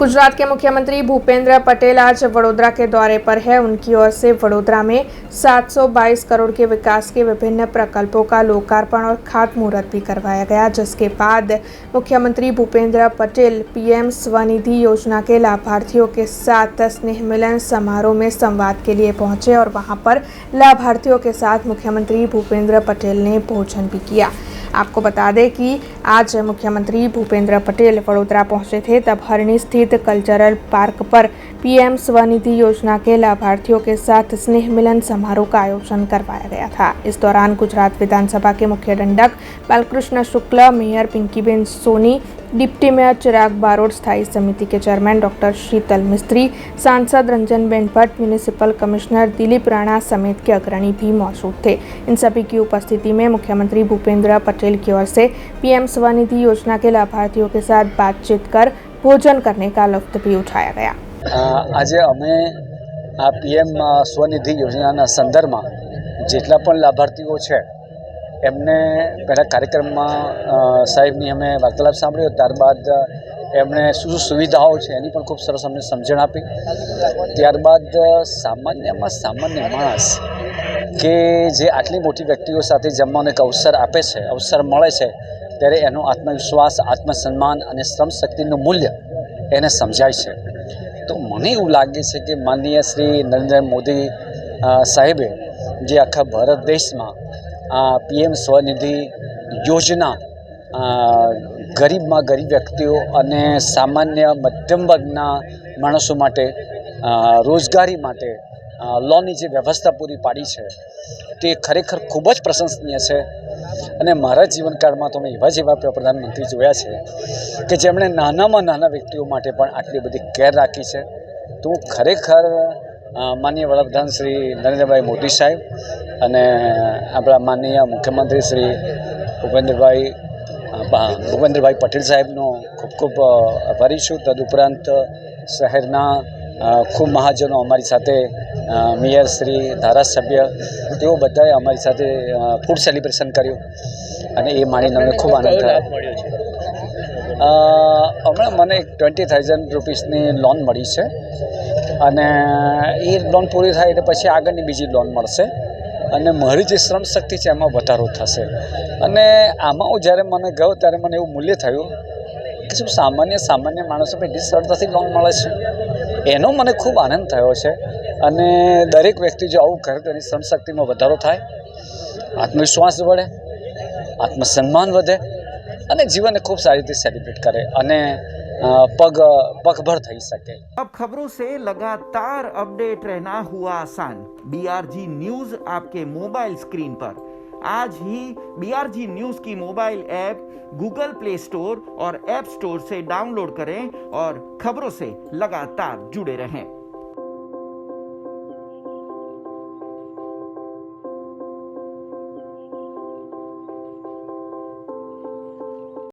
गुजरात के मुख्यमंत्री भूपेंद्र पटेल आज वडोदरा के दौरे पर है। उनकी ओर से वडोदरा में 722 करोड़ के विकास के विभिन्न प्रकल्पों का लोकार्पण और खातमुहूर्त भी करवाया गया, जिसके बाद मुख्यमंत्री भूपेंद्र पटेल पीएम स्वनिधि योजना के लाभार्थियों के साथ स्नेह मिलन समारोह में संवाद के लिए पहुंचे और वहां पर लाभार्थियों के साथ मुख्यमंत्री भूपेंद्र पटेल ने भोजन भी किया। आपको बता दें कि आज मुख्यमंत्री भूपेंद्र पटेल वडोदरा पहुंचे थे, तब हरणी स्थित कल्चरल पार्क पर पीएम स्वनिधि योजना के लाभार्थियों के साथ स्नेह मिलन समारोह का आयोजन करवाया गया था। इस दौरान गुजरात विधानसभा के मुख्य दंडक बालकृष्ण शुक्ल, मेयर पिंकीबेन सोनी, डिप्टी मेयर चिराग बारोट, स्थायी समिति के चेयरमैन डॉक्टर शीतल मिस्त्री, सांसद रंजनबेन भट्ट, म्यूनिसिपल कमिश्नर दिलीप राणा समेत के अग्रणी भी मौजूद थे। इन सभी की उपस्थिति में मुख्यमंत्री भूपेंद्र पटेल की ओर से पीएम स्वनिधि योजना के लाभार्थियों के साथ बातचीत कर भोजन करने का लुत्फ भी उठाया गया। आज अमे आ पीएम स्वनिधि योजना संदर्भ में जेटला पण लाभार्थीओ छे एमने पहला कार्यक्रम में साहेबनी अमे वार्तालाप सांभळ्यो, त्यारबाद एमने शुं सुविधाओं है एनी पण खूब सरस अમને समझण आपी। त्यारबाद सामान्य माणस के जे आटली मोटी व्यक्तिओ साथे जमवानो एक अवसर आपे छे, अवसर मळे छे, त्यारे एनो आत्मविश्वास, आत्मसन्मान अने श्रम शक्तिनुं मूल्य एने समजाय छे। तो मने एवुं लागे छे कि माननीय श्री नरेंद्र मोदी साहेबे जे आखा भारत देश में पीएम स्वनिधि योजना गरीब में गरीब व्यक्तिओ अने सामान्य मध्यम वर्गना माणसों माटे रोजगारी माटे लोननी जे व्यवस्था पूरी पाड़ी है ते खरेखर खूब ज प्रशंसनीय है। अने मारा जीवनकाल में तो मैं एवा प्रधानमंत्री जोया है कि जेमणे नानामां नाना व्यक्तिओ माटे पण आटली बधी केर राखी है। तो खरेखर माननीय वडाप्रधान श्री नरेंद्रभाई मोदी साहेब अने आपણા माननीय मुख्यमंत्री श्री भूपेन्द्रभाई पटेल साहेबनो खूब खूब आभारी छूं। तदुपरांत शहेरना खूब महाजनों अमारी साथे मेयर श्री, धारासभ्य तेओ बधाए अमारी साथे फूड सेलिब्रेशन कर्युं अने ए माणीने अમને खूब आनंद थयो। हमણાં મને 20,000 રૂપિયાની લોન મળી છે અને એ લોન પૂરી થાય એટલે પછી આગળની બીજી લોન મળશે અને મારી જે શ્રમ શક્તિ છે એમાં વધારો થશે। અને આમાં હું જ્યારે મને ગયો ત્યારે મને એવું મૂલ્ય થયું કે શું સામાન્ય માણસો એટલી સરળતાથી લોન મળે છે, એનો મને ખૂબ આનંદ થયો છે। અને દરેક વ્યક્તિ જો આવું કરે તો એની શ્રમ શક્તિમાં વધારો થાય, આત્મવિશ્વાસ વધે, આત્મસન્માન વધે અને जीवन खूब सारी रीते सेलिब्रेट करे अने पगभर थई सके। अब खबरों से लगातार अपडेट रहना हुआ आसान। BRG न्यूज आपके मोबाइल स्क्रीन पर। आज ही BRG न्यूज की mobile app Google play store और ऐप स्टोर से डाउनलोड करें और खबरों से लगातार जुड़े रहें।